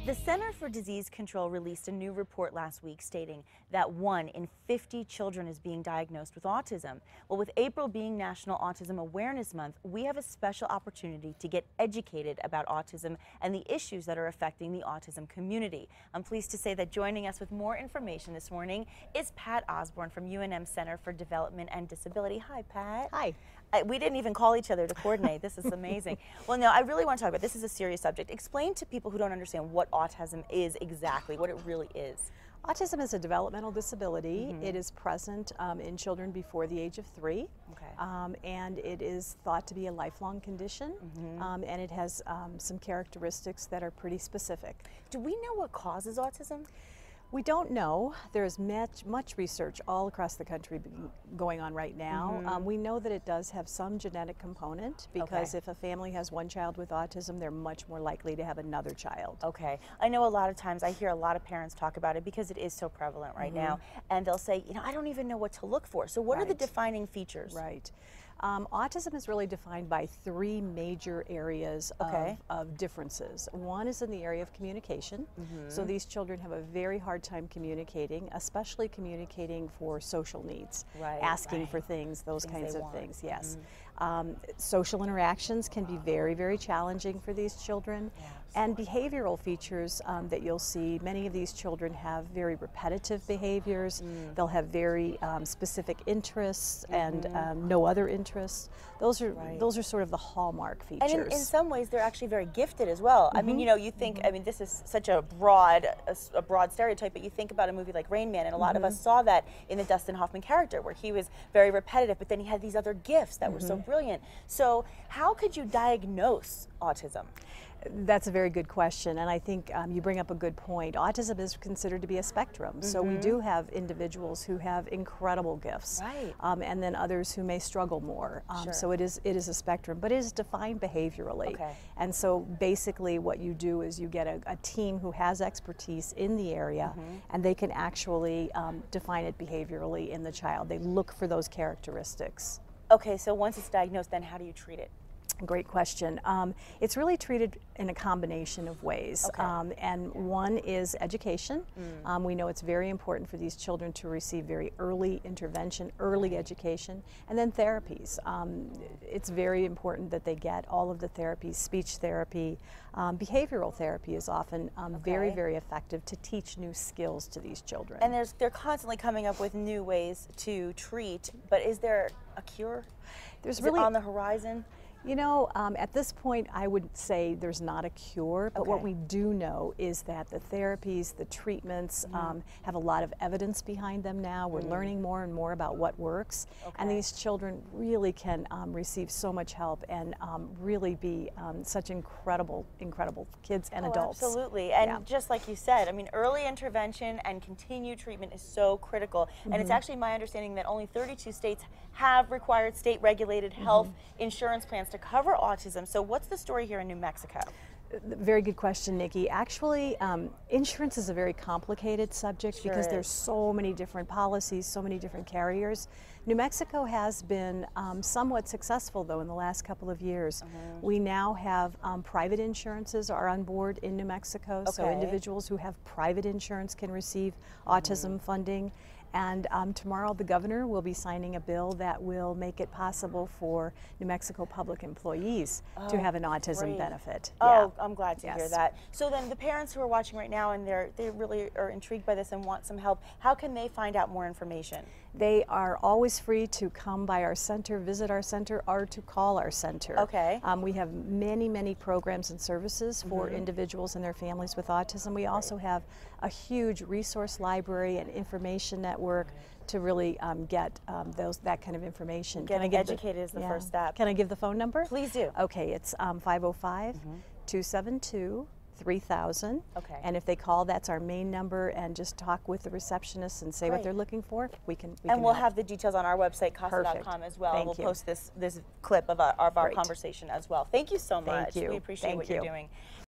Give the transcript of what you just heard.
The Center for Disease Control released a new report last week stating that 1 in 50 children is being diagnosed with autism. Well, with April being National Autism Awareness Month, we have a special opportunity to get educated about autism and the issues that are affecting the autism community. I'm pleased to say that joining us with more information this morning is Pat Osbourn from UNM Center for Development and Disability. Hi, Pat. Hi. We didn't even call each other to coordinate. This is amazing. Well, no, I really want to talk about this. Is a serious subject. Explain to people who don't understand what autism is exactly, what it really is. Autism is a developmental disability. It is present in children before the age of 3, and it is thought to be a lifelong condition, and it has some characteristics that are pretty specific. Do we know what causes autism? We don't know. There's much research all across the country going on right now. We know that it does have some genetic component because if a family has one child with autism, they're much more likely to have another child. Okay. I know a lot of times I hear a lot of parents talk about it because it is so prevalent right now, and they'll say, you know, I don't even know what to look for. So what are the defining features? Right. Autism is really defined by 3 major areas of differences. One is in the area of communication. So these children have a very hard time communicating, especially communicating for social needs, asking for things, those kinds of things, yes. Social interactions can be very, very challenging for these children. And behavioral features that you'll see, many of these children have very repetitive behaviors. They'll have very specific interests and no other interests. Those are sort of the hallmark features. And in some ways, they're actually very gifted as well. I mean, you know, you think, I mean, this is such a broad stereotype, but you think about a movie like Rain Man, and a lot of us saw that in the Dustin Hoffman character, where he was very repetitive, but then he had these other gifts that were so brilliant. So how could you diagnose autism? That's a very good question, and I think you bring up a good point. Autism is considered to be a spectrum, so we do have individuals who have incredible gifts, and then others who may struggle more. So it is a spectrum, but it is defined behaviorally. And so basically what you do is you get a team who has expertise in the area, and they can actually define it behaviorally in the child. They look for those characteristics. Okay, so once it's diagnosed, then how do you treat it? Great question. It's really treated in a combination of ways, and one is education. We know it's very important for these children to receive very early intervention, early education, and then therapies. It's very important that they get all of the therapies, speech therapy. Behavioral therapy is often very, very effective to teach new skills to these children. And they're constantly coming up with new ways to treat, but is there a cure? Is it on the horizon? You know, at this point, I would say there's not a cure, but what we do know is that the therapies, the treatments have a lot of evidence behind them now. We're learning more and more about what works, and these children really can receive so much help and really be such incredible kids and adults. Absolutely, and just like you said, I mean, early intervention and continued treatment is so critical, and it's actually my understanding that only 32 states have required state-regulated health insurance plans to cover autism. So what's the story here in New Mexico? Very good question, Nikki. Actually, insurance is a very complicated subject because there's so many different policies, so many different carriers. New Mexico has been somewhat successful, though, in the last couple of years. We now have private insurances are on board in New Mexico, so individuals who have private insurance can receive autism funding. And tomorrow the governor will be signing a bill that will make it possible for New Mexico public employees to have an autism benefit. Oh, I'm glad to hear that. So then the parents who are watching right now and they really are intrigued by this and want some help, how can they find out more information? They are always free to come by our center, visit our center, or to call our center. We have many programs and services for individuals and their families with autism. We also have a huge resource library and information network to really get that kind of information. Getting educated is the first step. Can I give the phone number? Please do. Okay, it's 505-272-3000. And if they call, that's our main number, and just talk with the receptionist and say what they're looking for. We can we'll have the details on our website, CASA.com, as well. We'll post this clip of our conversation as well. Thank you so much. Thank you. We appreciate what you're doing.